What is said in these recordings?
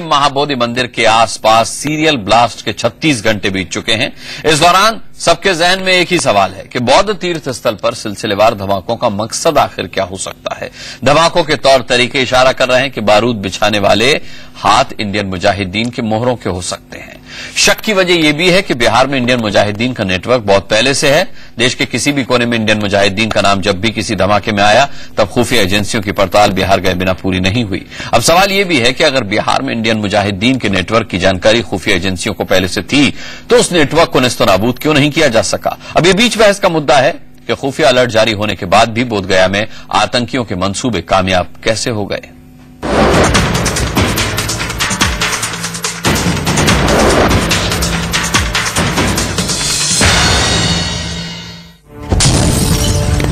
महाबोधि मंदिर के आसपास सीरियल ब्लास्ट के 36 घंटे बीत चुके हैं। इस दौरान सबके जहन में एक ही सवाल है कि बौद्ध तीर्थ स्थल पर सिलसिलेवार धमाकों का मकसद आखिर क्या हो सकता है। धमाकों के तौर तरीके इशारा कर रहे हैं कि बारूद बिछाने वाले हाथ इंडियन मुजाहिदीन के मोहरों के हो सकते हैं। शक की वजह यह भी है कि बिहार में इंडियन मुजाहिदीन का नेटवर्क बहुत पहले से है। देश के किसी भी कोने में इंडियन मुजाहिदीन का नाम जब भी किसी धमाके में आया तब खुफिया एजेंसियों की पड़ताल बिहार गए बिना पूरी नहीं हुई। अब सवाल यह भी है कि अगर बिहार में इंडियन मुजाहिदीन के नेटवर्क की जानकारी खुफिया एजेंसियों को पहले से थी तो उस नेटवर्क को नेस्तनाबूद क्यों नहीं किया जा सका। अब ये बीच बहस का मुद्दा है कि खुफिया अलर्ट जारी होने के बाद भी बोधगया में आतंकियों के मंसूबे कामयाब कैसे हो गए।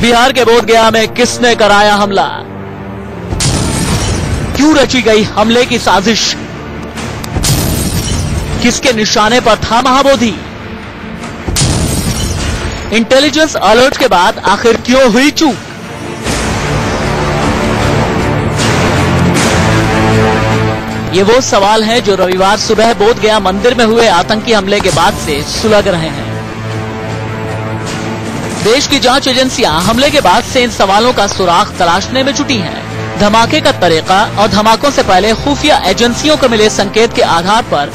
बिहार के बोधगया में किसने कराया हमला, क्यों रची गई हमले की साजिश, किसके निशाने पर था महाबोधि, इंटेलिजेंस अलर्ट के बाद आखिर क्यों हुई चूक। ये वो सवाल हैं जो रविवार सुबह बोधगया मंदिर में हुए आतंकी हमले के बाद से सुलग रहे हैं। देश की जांच एजेंसियां हमले के बाद से इन सवालों का सुराग तलाशने में जुटी हैं। धमाके का तरीका और धमाकों से पहले खुफिया एजेंसियों को मिले संकेत के आधार पर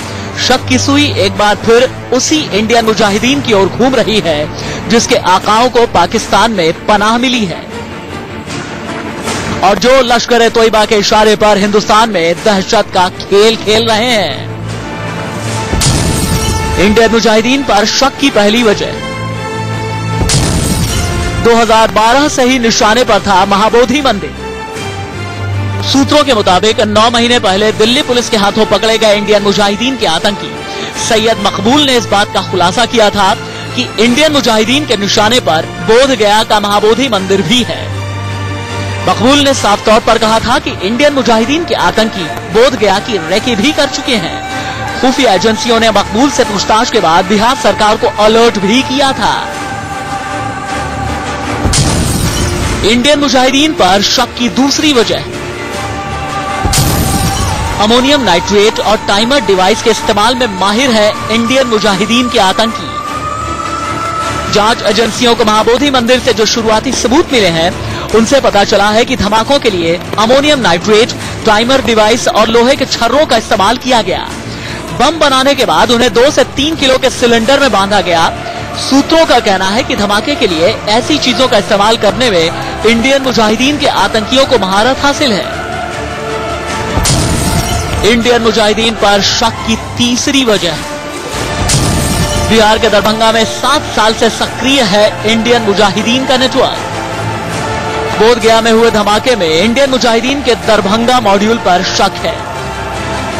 शक की सुई एक बार फिर उसी इंडियन मुजाहिदीन की ओर घूम रही है जिसके आकाओं को पाकिस्तान में पनाह मिली है और जो लश्कर तोयबा के इशारे पर हिंदुस्तान में दहशत का खेल खेल रहे हैं। इंडियन मुजाहिदीन पर शक की पहली वजह 2012 से ही निशाने पर था महाबोधि मंदिर। सूत्रों के मुताबिक 9 महीने पहले दिल्ली पुलिस के हाथों पकड़े गए इंडियन मुजाहिदीन के आतंकी सैयद मकबूल ने इस बात का खुलासा किया था कि इंडियन मुजाहिदीन के निशाने पर बोधगया का महाबोधि मंदिर भी है। मकबूल ने साफ तौर पर कहा था कि इंडियन मुजाहिदीन के आतंकी बोधगया की रेकी भी कर चुके हैं। खुफिया एजेंसियों ने मकबूल से पूछताछ के बाद बिहार सरकार को अलर्ट भी किया था। इंडियन मुजाहिदीन पर शक की दूसरी वजह अमोनियम नाइट्रेट और टाइमर डिवाइस के इस्तेमाल में माहिर है इंडियन मुजाहिदीन के आतंकी। जांच एजेंसियों को महाबोधि मंदिर से जो शुरुआती सबूत मिले हैं उनसे पता चला है कि धमाकों के लिए अमोनियम नाइट्रेट, टाइमर डिवाइस और लोहे के छर्रों का इस्तेमाल किया गया। बम बनाने के बाद उन्हें 2 से 3 किलो के सिलेंडर में बांधा गया। सूत्रों का कहना है कि धमाके के लिए ऐसी चीजों का इस्तेमाल करने में इंडियन मुजाहिदीन के आतंकियों को महारत हासिल है। इंडियन मुजाहिदीन पर शक की तीसरी वजह बिहार के दरभंगा में 7 साल से सक्रिय है इंडियन मुजाहिदीन का नेटवर्क। बोधगया में हुए धमाके में इंडियन मुजाहिदीन के दरभंगा मॉड्यूल पर शक है,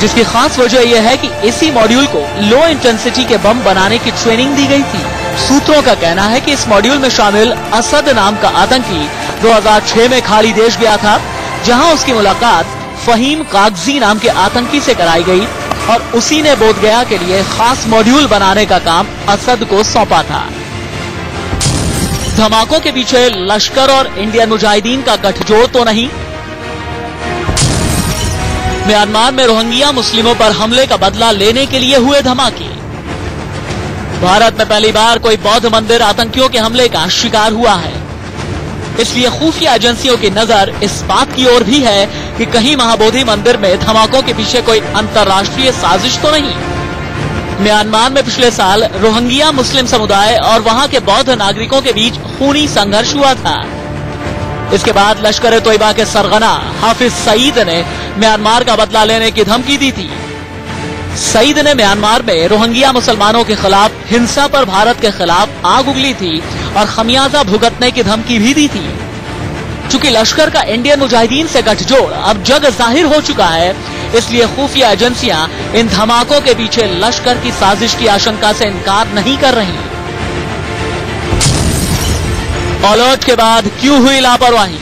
जिसकी खास वजह यह है कि इसी मॉड्यूल को लो इंटेंसिटी के बम बनाने की ट्रेनिंग दी गई थी। सूत्रों का कहना है कि इस मॉड्यूल में शामिल असद नाम का आतंकी 2006 में खाड़ी देश गया था, जहां उसकी मुलाकात फहीम कागजी नाम के आतंकी से कराई गई और उसी ने बोधगया के लिए खास मॉड्यूल बनाने का काम असद को सौंपा था। धमाकों के पीछे लश्कर और इंडियन मुजाहिदीन का गठजोड़ तो नहीं। म्यांमार में रोहिंग्या मुस्लिमों पर हमले का बदला लेने के लिए हुए धमाके। भारत में पहली बार कोई बौद्ध मंदिर आतंकियों के हमले का शिकार हुआ है, इसलिए खुफिया एजेंसियों की नजर इस बात की ओर भी है कि कहीं महाबोधि मंदिर में धमाकों के पीछे कोई अंतर्राष्ट्रीय साजिश तो नहीं। म्यांमार में पिछले साल रोहिंग्या मुस्लिम समुदाय और वहां के बौद्ध नागरिकों के बीच खूनी संघर्ष हुआ था। इसके बाद लश्कर तोयबा के सरगना हाफिज सईद ने म्यांमार का बदला लेने की धमकी दी थी। सईद ने म्यांमार में रोहिंग्या मुसलमानों के खिलाफ हिंसा पर भारत के खिलाफ आग उगली थी और खमियाजा भुगतने की धमकी भी दी थी। चूंकि लश्कर का इंडियन मुजाहिदीन से गठजोड़ अब जग जाहिर हो चुका है, इसलिए खुफिया एजेंसियां इन धमाकों के पीछे लश्कर की साजिश की आशंका से इनकार नहीं कर रही। अलर्ट के बाद क्यों हुई लापरवाही,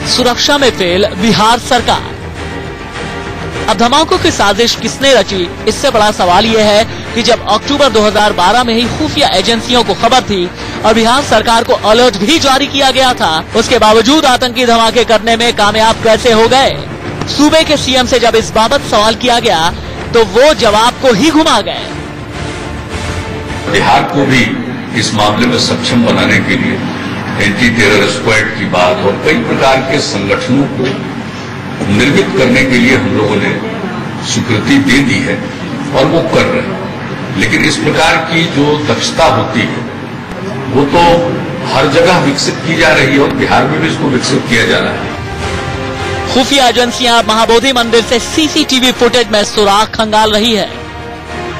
सुरक्षा में फेल बिहार सरकार। अब धमाकों की साजिश किसने रची, इससे बड़ा सवाल यह है कि जब अक्टूबर 2012 में ही खुफिया एजेंसियों को खबर थी और बिहार सरकार को अलर्ट भी जारी किया गया था, उसके बावजूद आतंकी धमाके करने में कामयाब कैसे हो गए। सूबे के सीएम से जब इस बाबत सवाल किया गया तो वो जवाब को ही घुमा गए। बिहार को भी इस मामले में सक्षम बनाने के लिए एंटी टेरर स्क्वाड की बात और कई प्रकार के संगठनों को निर्मित करने के लिए हम लोगों ने स्वीकृति दे दी है और वो कर रहे हैं। लेकिन इस प्रकार की जो दक्षता होती है वो तो हर जगह विकसित की जा रही है और बिहार में भी इसको विकसित किया जा रहा है। खुफिया एजेंसियां महाबोधि मंदिर से सीसीटीवी फुटेज में सुराग खंगाल रही है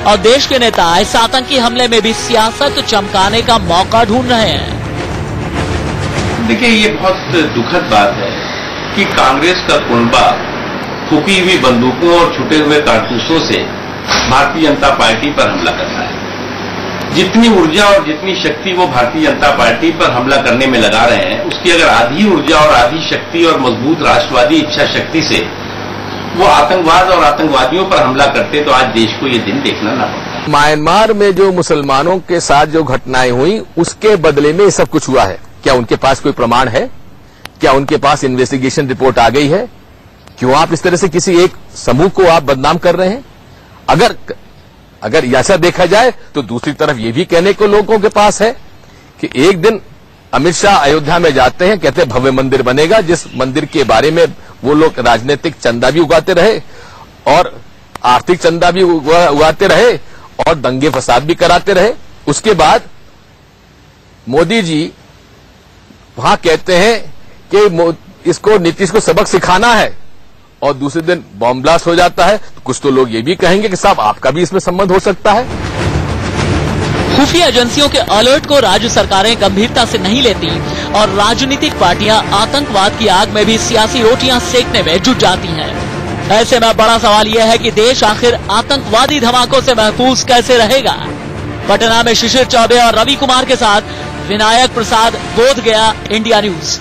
और देश के नेता इस आतंकी हमले में भी सियासत चमकाने का मौका ढूंढ रहे हैं। देखिए, ये बहुत दुखद बात है कि कांग्रेस का कुनबा फूकी हुई बंदूकों और छुटे हुए कारतूसों से भारतीय जनता पार्टी पर हमला करता है। जितनी ऊर्जा और जितनी शक्ति वो भारतीय जनता पार्टी पर हमला करने में लगा रहे हैं, उसकी अगर आधी ऊर्जा और आधी शक्ति और मजबूत राष्ट्रवादी इच्छा शक्ति से वो आतंकवाद और आतंकवादियों पर हमला करते तो आज देश को ये दिन देखना ना पड़ता। म्यांमार में जो मुसलमानों के साथ जो घटनाएं हुई उसके बदले में ये सब कुछ हुआ है। क्या उनके पास कोई प्रमाण है? क्या उनके पास इन्वेस्टिगेशन रिपोर्ट आ गई है? क्यों आप इस तरह से किसी एक समूह को आप बदनाम कर रहे हैं? अगर ऐसा देखा जाए तो दूसरी तरफ ये भी कहने को लोगों के पास है कि एक दिन अमित शाह अयोध्या में जाते हैं, कहते हैं भव्य मंदिर बनेगा, जिस मंदिर के बारे में वो लोग राजनीतिक चंदा भी उगाते रहे और आर्थिक चंदा भी उगाते रहे और दंगे फसाद भी कराते रहे। उसके बाद मोदी जी वहां कहते हैं कि इसको नीतीश को सबक सिखाना है और दूसरे दिन बॉम्ब ब्लास्ट हो जाता है। तो कुछ तो लोग ये भी कहेंगे कि साहब आपका भी इसमें संबंध हो सकता है। खुफिया एजेंसियों के अलर्ट को राज्य सरकारें गंभीरता से नहीं लेती और राजनीतिक पार्टियां आतंकवाद की आग में भी सियासी रोटियां सेकने में जुट जाती हैं। ऐसे में बड़ा सवाल यह है कि देश आखिर आतंकवादी धमाकों से महफूज कैसे रहेगा। पटना में शिशिर चौबे और रवि कुमार के साथ विनायक प्रसाद, बोधगया, इंडिया न्यूज।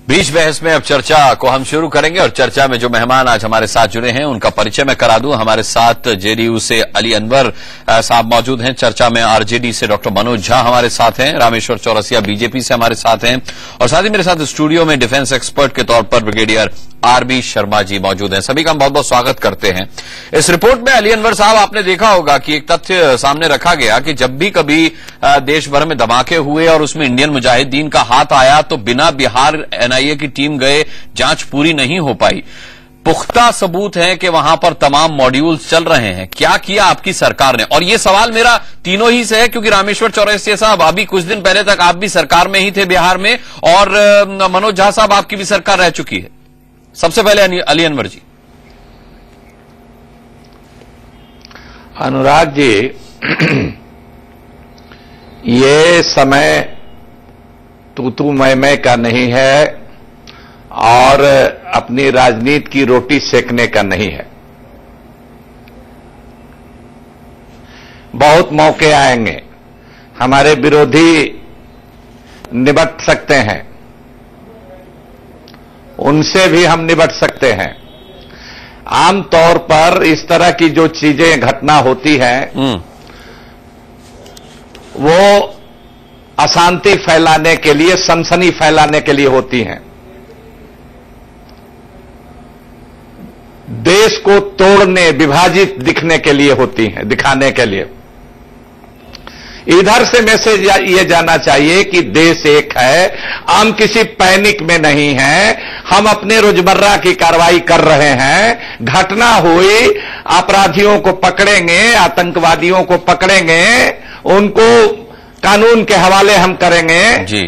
बीच बहस में अब चर्चा को हम शुरू करेंगे और चर्चा में जो मेहमान आज हमारे साथ जुड़े हैं उनका परिचय मैं करा दूं। हमारे साथ जेडीयू से अली अनवर साहब मौजूद हैं। चर्चा में आरजेडी से डॉक्टर मनोज झा हमारे साथ हैं। रामेश्वर चौरसिया बीजेपी से हमारे साथ हैं और साथ ही मेरे साथ स्टूडियो में डिफेंस एक्सपर्ट के तौर पर ब्रिगेडियर आरबी शर्मा जी मौजूद हैं। सभी का हम बहुत बहुत स्वागत करते हैं। इस रिपोर्ट में अली अनवर साहब आपने देखा होगा कि एक तथ्य सामने रखा गया कि जब भी कभी देश भर में धमाके हुए और उसमें इंडियन मुजाहिदीन का हाथ आया तो बिना बिहार एनआईए की टीम गए जांच पूरी नहीं हो पाई। पुख्ता सबूत है कि वहां पर तमाम मॉड्यूल्स चल रहे हैं। क्या किया आपकी सरकार ने? और ये सवाल मेरा तीनों ही से है क्योंकि रामेश्वर चौरसिया साहब अभी कुछ दिन पहले तक आप भी सरकार में ही थे बिहार में और मनोज झा साहब आपकी भी सरकार रह चुकी है। सबसे पहले अली अनवर जी। अनुराग जी, ये समय तू मैं का नहीं है और अपनी राजनीति की रोटी सेकने का नहीं है। बहुत मौके आएंगे, हमारे विरोधी निपट सकते हैं, उनसे भी हम निपट सकते हैं। आमतौर पर इस तरह की जो चीजें घटना होती हैं वो अशांति फैलाने के लिए, सनसनी फैलाने के लिए होती हैं। देश को तोड़ने, विभाजित दिखने के लिए होती हैं, दिखाने के लिए। इधर से मैसेज ये जाना चाहिए कि देश एक है, हम किसी पैनिक में नहीं हैं, हम अपने रोजमर्रा की कार्रवाई कर रहे हैं। घटना हुई, अपराधियों को पकड़ेंगे, आतंकवादियों को पकड़ेंगे, उनको कानून के हवाले हम करेंगे जी,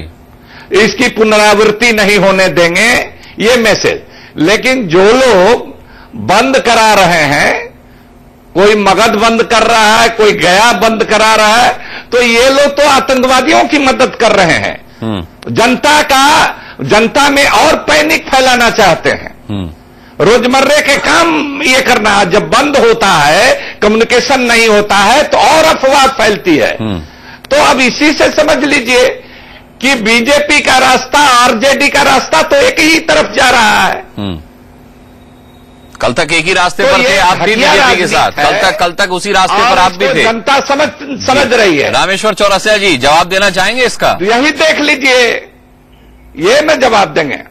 इसकी पुनरावृत्ति नहीं होने देंगे, ये मैसेज। लेकिन जो लोग बंद करा रहे हैं, कोई मगध बंद कर रहा है, कोई गया बंद करा रहा है, तो ये लोग तो आतंकवादियों की मदद कर रहे हैं। जनता में और पैनिक फैलाना चाहते हैं। रोजमर्रे के काम ये करना, जब बंद होता है, कम्युनिकेशन नहीं होता है तो और अफवाह फैलती है। तो अब इसी से समझ लीजिए कि बीजेपी का रास्ता, आरजेडी का रास्ता तो एक ही तरफ जा रहा है। कल तक एक ही रास्ते पर थे आप भी बीजेपी के साथ, कल तक उसी रास्ते पर आप भी थे। जनता समझ रही है। रामेश्वर चौरसिया जी जवाब देना चाहेंगे इसका? यही देख लीजिए, ये मैं जवाब देंगे।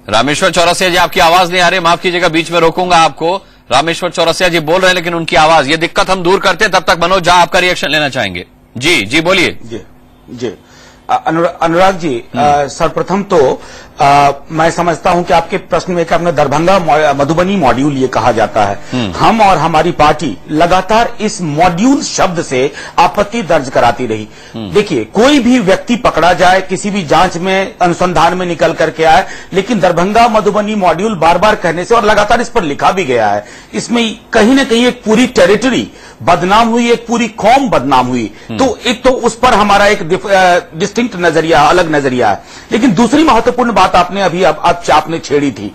रामेश्वर चौरसिया जी, आपकी आवाज नहीं आ रही, माफ कीजिएगा, बीच में रोकूंगा आपको। रामेश्वर चौरसिया जी बोल रहे हैं लेकिन उनकी आवाज, ये दिक्कत हम दूर करते हैं, तब तक मनोज झा आपका रिएक्शन लेना चाहेंगे। जी बोलिए। जी अनुराग जी, सर्वप्रथम तो मैं समझता हूं कि आपके प्रश्न में आपने दरभंगा मधुबनी मॉड्यूल ये कहा जाता है। हम और हमारी पार्टी लगातार इस मॉड्यूल शब्द से आपत्ति दर्ज कराती रही। देखिए, कोई भी व्यक्ति पकड़ा जाए, किसी भी जांच में अनुसंधान में निकल करके आए, लेकिन दरभंगा मधुबनी मॉड्यूल बार बार कहने से, और लगातार इस पर लिखा भी गया है, इसमें कहीं ना कहीं एक पूरी टेरिटरी बदनाम हुई, एक पूरी कौम बदनाम हुई। तो एक तो उस पर हमारा एक डिस्टिंक्ट नजरिया, अलग नजरिया है। लेकिन दूसरी महत्वपूर्ण बात आपने अभी आपने छेड़ी थी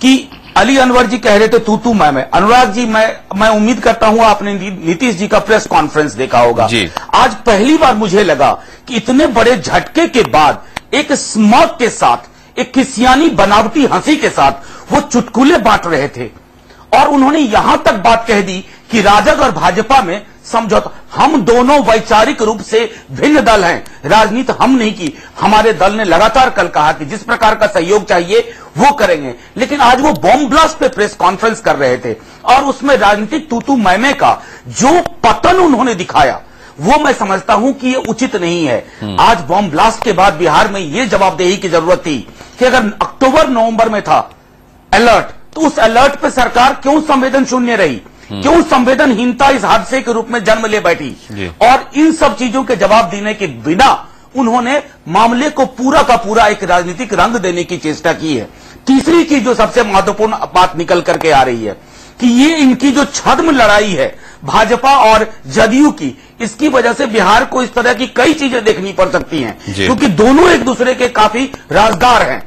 कि अली अनवर जी कह रहे थे तू मैं। अनुराग जी, मैं उम्मीद करता हूं आपने नीतीश जी का प्रेस कॉन्फ्रेंस देखा होगा। आज पहली बार मुझे लगा कि इतने बड़े झटके के बाद एक स्मॉग के साथ, एक खिसियानी बनावटी हंसी के साथ वो चुटकुले बांट रहे थे, और उन्होंने यहां तक बात कह दी कि राजग और भाजपा में समझौता। हम दोनों वैचारिक रूप से भिन्न दल हैं, राजनीति हम नहीं की। हमारे दल ने लगातार कल कहा कि जिस प्रकार का सहयोग चाहिए वो करेंगे, लेकिन आज वो बॉम्ब ब्लास्ट पे प्रेस कॉन्फ्रेंस कर रहे थे, और उसमें राजनीतिक तू मैं का जो पतन उन्होंने दिखाया, वो मैं समझता हूं कि ये उचित नहीं है। आज बॉम्ब ब्लास्ट के बाद बिहार में ये जवाबदेही की जरूरत थी कि अगर अक्टूबर नवंबर में था अलर्ट, तो उस अलर्ट पे सरकार क्यों संवेदन शून्य रही, क्यों संवेदनहीनता इस हादसे के रूप में जन्म ले बैठी। और इन सब चीजों के जवाब देने के बिना उन्होंने मामले को पूरा का पूरा एक राजनीतिक रंग देने की चेष्टा की है। तीसरी चीज जो सबसे महत्वपूर्ण बात निकल करके आ रही है कि ये इनकी जो छद्म लड़ाई है भाजपा और जदयू की, इसकी वजह से बिहार को इस तरह की कई चीजें देखनी पड़ सकती हैं, क्योंकि दोनों एक दूसरे के काफी राजदार हैं।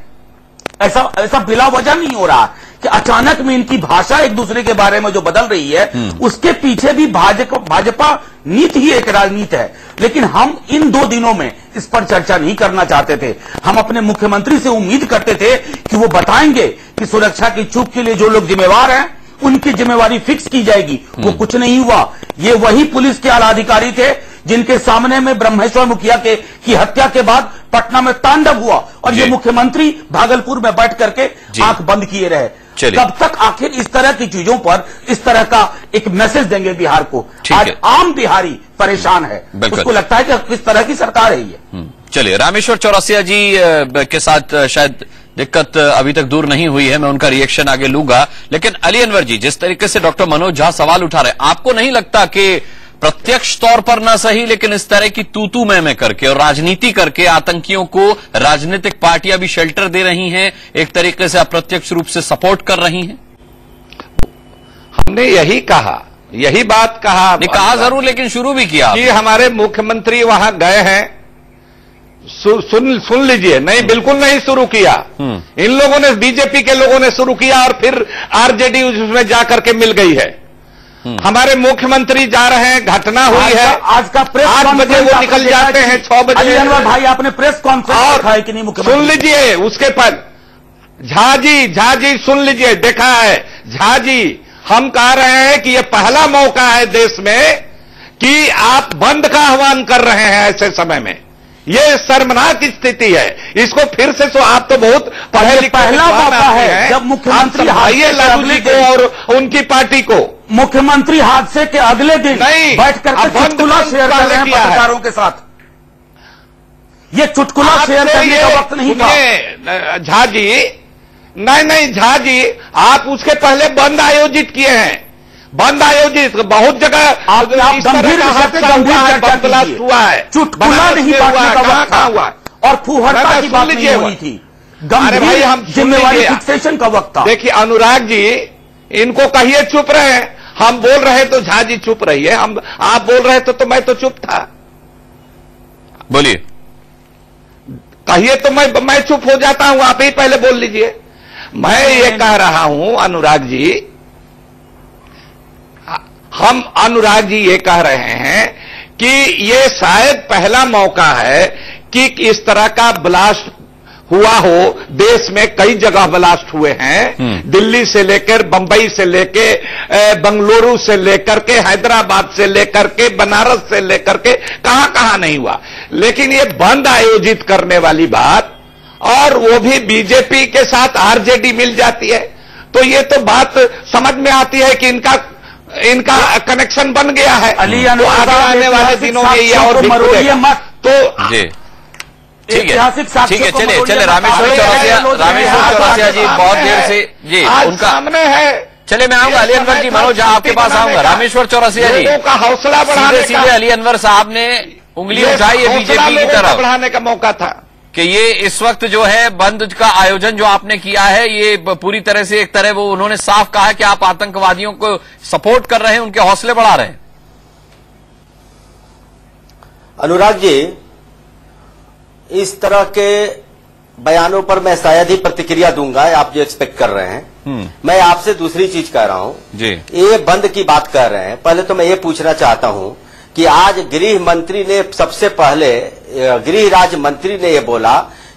ऐसा बिला वजह नहीं हो रहा कि अचानक में इनकी भाषा एक दूसरे के बारे में जो बदल रही है, उसके पीछे भी भाजपा नीति ही एक राजनीति है। लेकिन हम इन 2 दिनों में इस पर चर्चा नहीं करना चाहते थे। हम अपने मुख्यमंत्री से उम्मीद करते थे कि वो बताएंगे कि सुरक्षा की चूक के लिए जो लोग जिम्मेवार हैं उनकी जिम्मेवारी फिक्स की जाएगी। वो कुछ नहीं हुआ। ये वही पुलिस के आला अधिकारी थे जिनके सामने में ब्रह्मेश्वर मुखिया की हत्या के बाद पटना में तांडव हुआ, और ये मुख्यमंत्री भागलपुर में बैठ करके आंख बंद किए रहे। कब तक आखिर इस तरह की चीजों पर इस तरह का एक मैसेज देंगे बिहार को? आज आम बिहारी परेशान है, उसको लगता है कि किस तरह की सरकार है ये। चलिए, रामेश्वर चौरसिया जी के साथ शायद दिक्कत अभी तक दूर नहीं हुई है, मैं उनका रिएक्शन आगे लूंगा। लेकिन अली अनवर जी, जिस तरीके से डॉक्टर मनोज झा सवाल उठा रहे हैं, आपको नहीं लगता कि प्रत्यक्ष तौर पर ना सही लेकिन इस तरह की तू मैं करके और राजनीति करके आतंकियों को राजनीतिक पार्टियां भी शेल्टर दे रही हैं, एक तरीके से अप्रत्यक्ष रूप से सपोर्ट कर रही हैं? हमने यही कहा, यही बात कहा जरूर, लेकिन शुरू भी किया कि हमारे मुख्यमंत्री वहां गए हैं। सुन लीजिए, नहीं, बिल्कुल नहीं शुरू किया। इन लोगों ने, बीजेपी के लोगों ने शुरू किया, और फिर आरजेडी उसमें जाकर के मिल गई है। हमारे मुख्यमंत्री जा रहे हैं, घटना हुई है, आज का प्रेस 8 बजे वो निकल जाते हैं, 6 बजे। अली अनवर भाई, आपने प्रेस कॉन्फ्रेंस देखा है कि नहीं? मुख्यमंत्री सुन लीजिए, उसके पर झा जी सुन लीजिए, देखा है झा जी, हम कह रहे हैं कि ये पहला मौका है देश में कि आप बंद का आह्वान कर रहे हैं ऐसे समय में। ये शर्मनाक स्थिति है। इसको फिर से तो आप तो बहुत पहला मौका है जब मुख्यमंत्री लालू जी को और उनकी पार्टी को, मुख्यमंत्री हादसे के अगले दिन नहीं बैठ करके चुटकुला शेयर कर रहे हैं पत्रकारों के साथ। ये चुटकुला शेयर करने का वक्त नहीं था। झा जी, नहीं झा जी, आप उसके पहले बंद आयोजित किए हैं। बंद आयोजित बहुत जगह गंभीर हुआ है, चुटकुला नहीं बांटने का वक्त हुआ, और फूहड़ता की बात नहीं हुई थी। अरे भाई, हम जिम्मेवारी फिक्सेशन का वक्त था। देखिए अनुराग जी, इनको कहिए चुप रहे। हम बोल रहे तो झा जी चुप रही है, आप बोल रहे तो मैं तो चुप था। बोलिए, कहिए तो मैं चुप हो जाता हूं, आप ही पहले बोल लीजिए। मैं ये कह रहा हूं अनुराग जी, हम अनुराग जी ये कह रहे हैं कि ये शायद पहला मौका है कि इस तरह का ब्लास्ट हुआ हो। देश में कई जगह ब्लास्ट हुए हैं, दिल्ली से लेकर बंबई से लेकर बंगलुरु से लेकर के हैदराबाद से लेकर के बनारस से लेकर के कहां नहीं हुआ। लेकिन ये बंद आयोजित करने वाली बात और वो भी बीजेपी के साथ आरजेडी मिल जाती है, तो ये तो बात समझ में आती है कि इनका कनेक्शन बन गया है। तो आने वाले दिनों में ये और भी खुलेगा। तो जी ठीक है, चले रामेश्वर चौरसिया जी बहुत देर से जी उनका सामने है। चले मैं आऊंगा अली अनवर जी, मनोज आपके पास आऊंगा। रामेश्वर चौरसिया जी का हौसला बढ़ाने का, सीधे अली अनवर साहब ने उंगली उठाई है बीजेपी की तरफ बढ़ाने का मौका था कि ये इस वक्त जो है बंद का आयोजन जो आपने किया है ये पूरी तरह से एक तरह वो उन्होंने साफ कहा है कि आप आतंकवादियों को सपोर्ट कर रहे हैं, उनके हौसले बढ़ा रहे हैं। अनुराग जी, इस तरह के बयानों पर मैं शायद ही प्रतिक्रिया दूंगा, आप जो एक्सपेक्ट कर रहे हैं। मैं आपसे दूसरी चीज कह रहा हूं जी। ये बंद की बात कर रहे हैं, पहले तो मैं ये पूछना चाहता हूं कि आज गृह मंत्री ने सबसे पहले गृह राज्य मंत्री ने ये बोला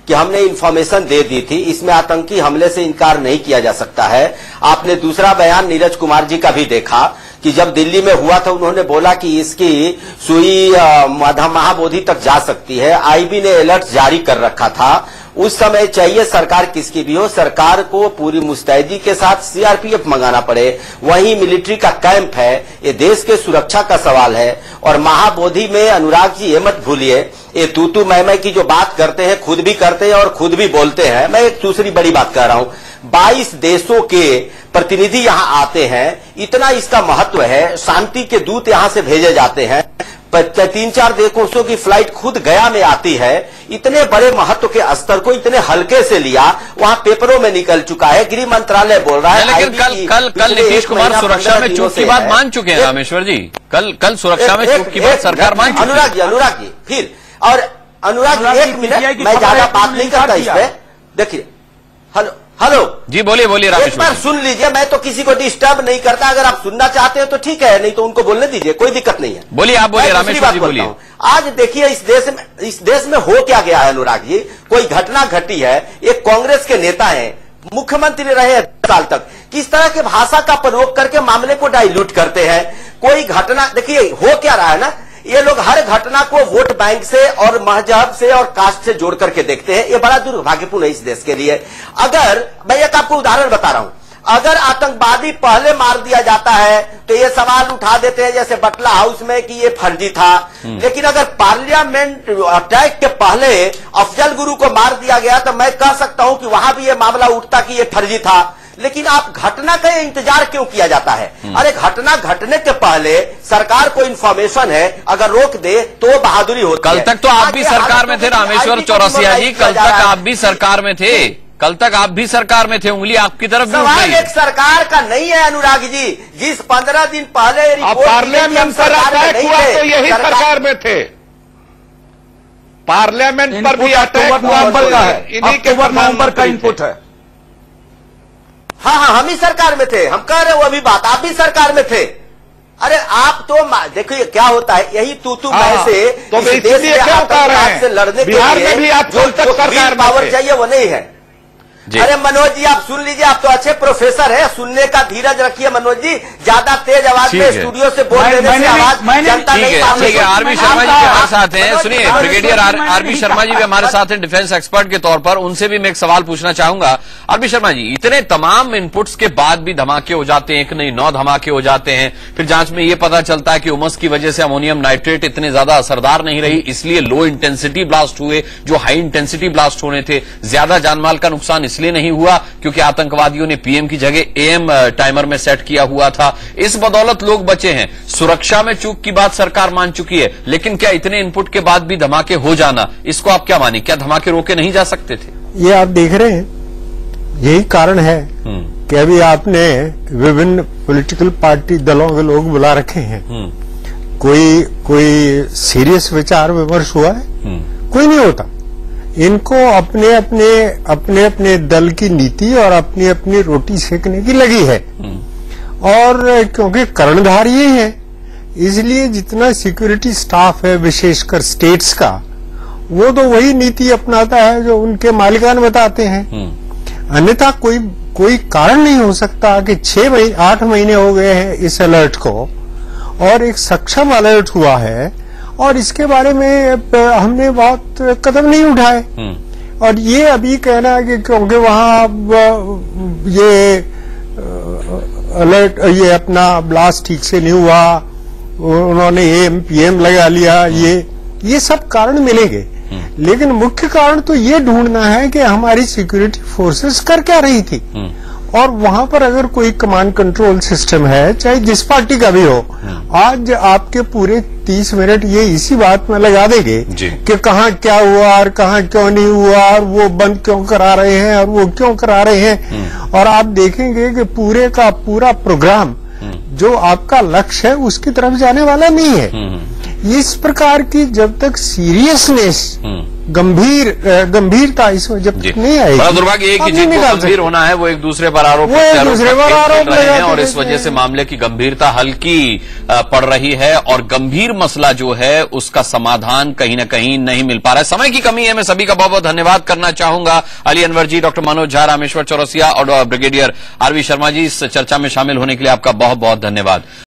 कि हमने इंफॉर्मेशन दे दी थी, इसमें आतंकी हमले से इनकार नहीं किया जा सकता है। आपने दूसरा बयान नीरज कुमार जी का भी देखा कि जब दिल्ली में हुआ था उन्होंने बोला कि इसकी सुई महाबोधि तक जा सकती है। आईबी ने अलर्ट जारी कर रखा था। उस समय चाहिए सरकार किसकी भी हो, सरकार को पूरी मुस्तैदी के साथ सीआरपीएफ मंगाना पड़े, वहीं मिलिट्री का कैंप है। ये देश के सुरक्षा का सवाल है। और महाबोधि में अनुराग जी ये मत भूलिए, ये तू मैं की जो बात करते हैं खुद भी करते हैं और खुद भी बोलते हैं। मैं एक दूसरी बड़ी बात कह रहा हूं, 22 देशों के प्रतिनिधि यहां आते हैं, इतना इसका महत्व है। शांति के दूत यहां से भेजे जाते हैं, 3-4 देशों की फ्लाइट खुद गया में आती है। इतने बड़े महत्व के स्तर को इतने हल्के से लिया, वहां पेपरों में निकल चुका है, गृह मंत्रालय बोल रहा है। लेकिन कल नीतीश कुमार सुरक्षा में चूक की बात मान चुके हैं रामेश्वर जी, कल सुरक्षा में चूक की बात सरकार मान चुकी है। अनुराग जी फिर, और अनुराग एक मिनट, मैं ज्यादा बात नहीं करता इस पे। देखिए, हेलो जी, बोलिए रामेश्वर। एक बार सुन लीजिए, मैं तो किसी को डिस्टर्ब नहीं करता। अगर आप सुनना चाहते हैं तो ठीक है, नहीं तो उनको बोलने दीजिए, कोई दिक्कत नहीं है। बोलिए, आप बोलिए रामेश्वर जी, बोलिए। आज देखिए इस देश में हो क्या गया है अनुराग जी, कोई घटना घटी है, एक कांग्रेस के नेता है, मुख्यमंत्री रहे 10 साल तक, किस तरह के भाषा का प्रयोग करके मामले को डाइल्यूट करते हैं। कोई घटना देखिए हो क्या रहा है ना, ये लोग हर घटना को वोट बैंक से और मजहब से और कास्ट से जोड़ करके देखते हैं। ये बड़ा दुर्भाग्यपूर्ण है इस देश के लिए। अगर मैं एक आपको उदाहरण बता रहा हूं, अगर आतंकवादी पहले मार दिया जाता है तो ये सवाल उठा देते हैं जैसे बटला हाउस में कि ये फर्जी था। लेकिन अगर पार्लियामेंट अटैक के पहले अफजल गुरु को मार दिया गया तो मैं कह सकता हूं कि वहां भी ये मामला उठता कि ये फर्जी था। लेकिन आप घटना का इंतजार क्यों किया जाता है? अरे घटना घटने के पहले सरकार को इंफॉर्मेशन है, अगर रोक दे तो बहादुरी होती है। कल तक तो आप भी सरकार में थे रामेश्वर चौरसिया जी, कल तक आप भी सरकार में थे, कल तक आप भी सरकार में थे, उंगली आपकी तरफ भी उठ गई। एक सरकार का नहीं है अनुराग जी, जिस 15 दिन पहले पार्लियामेंट पर अटैक हुआ तो यही सरकार में थे। पार्लियामेंट पर भी अटैक हुआ, इन्हीं के नवंबर का इनपुट है। हाँ, हम ही सरकार में थे, हम कह रहे वो अभी बात, आप भी सरकार में थे। अरे आप तो देखिए क्या होता है, यही तू मैं से तो इस देश में आतंकवाद से लड़ने के लिए जो सरकार पावर चाहिए वो नहीं है। अरे मनोज जी आप सुन लीजिए, आप तो अच्छे प्रोफेसर हैं, सुनने का धीरज रखिए मनोज जी। ज्यादा तेज आवाज में स्टूडियो से बोल देने से आवाज जनता नहीं पास। ठीक है, आरबी शर्मा जी भी हमारे साथ हैं। सुनिए, ब्रिगेडियर आरबी शर्मा जी भी हमारे साथ हैं डिफेंस एक्सपर्ट के तौर पर, उनसे भी मैं एक सवाल पूछना चाहूंगा। आरबी शर्मा जी, इतने तमाम इनपुट्स के बाद भी धमाके हो जाते हैं, एक नहीं 9 धमाके हो जाते हैं, फिर जांच में यह पता चलता है कि उमस की वजह से अमोनियम नाइट्रेट इतने ज्यादा असरदार नहीं रही, इसलिए लो इंटेंसिटी ब्लास्ट हुए, जो हाई इंटेंसिटी ब्लास्ट होने थे। ज्यादा जानमाल का नुकसान इसलिए नहीं हुआ क्योंकि आतंकवादियों ने पीएम की जगह एएम टाइमर में सेट किया हुआ था, इस बदौलत लोग बचे हैं। सुरक्षा में चूक की बात सरकार मान चुकी है, लेकिन क्या इतने इनपुट के बाद भी धमाके हो जाना, इसको आप क्या मानी? क्या धमाके रोके नहीं जा सकते थे? ये आप देख रहे हैं, यही कारण है कि अभी आपने विभिन्न पॉलिटिकल पार्टी दलों के लोग बुला रखे हैं। कोई सीरियस विचार विमर्श हुआ है? कोई नहीं होता। इनको अपने अपने दल की नीति और अपनी अपनी रोटी सेकने की लगी है। और क्योंकि कर्णधार ये है, इसलिए जितना सिक्योरिटी स्टाफ है विशेषकर स्टेट्स का, वो तो वही नीति अपनाता है जो उनके मालिकान बताते हैं। अन्यथा कोई कारण नहीं हो सकता कि 8 महीने हो गए हैं इस अलर्ट को और एक सक्षम अलर्ट हुआ है और इसके बारे में हमने बहुत कदम नहीं उठाए। और ये अभी कहना है कि क्योंकि वहां ये अलर्ट, ये अपना ब्लास्ट ठीक से नहीं हुआ, उन्होंने AM PM लगा लिया, ये सब कारण मिलेंगे। लेकिन मुख्य कारण तो ये ढूंढना है कि हमारी सिक्योरिटी फोर्सेस कर क्या रही थी, और वहां पर अगर कोई कमांड कंट्रोल सिस्टम है, चाहे जिस पार्टी का भी हो, आज आपके पूरे 30 मिनट ये इसी बात में लगा देंगे कि कहाँ क्या हुआ और कहाँ क्यों नहीं हुआ, और वो बंद क्यों करा रहे हैं और वो क्यों करा रहे हैं, और आप देखेंगे कि पूरे का पूरा प्रोग्राम जो आपका लक्ष्य है उसकी तरफ जाने वाला नहीं है। इस प्रकार की जब तक सीरियसनेस, गंभीरता इसमें जब तक नहीं आएगी, बड़ा दुर्भाग्य है कि जिनको गंभीर होना है वो एक दूसरे पर आरोप रहे हैं, और इस वजह से मामले की गंभीरता हल्की पड़ रही है, और गंभीर मसला जो है उसका समाधान कहीं न कहीं नहीं मिल पा रहा है। समय की कमी है। मैं सभी का बहुत बहुत धन्यवाद करना चाहूंगा। अली अनवर जी, डॉक्टर मनोज झा, रामेश्वर चौरसिया और ब्रिगेडियर RV शर्मा जी, इस चर्चा में शामिल होने के लिए आपका बहुत बहुत धन्यवाद।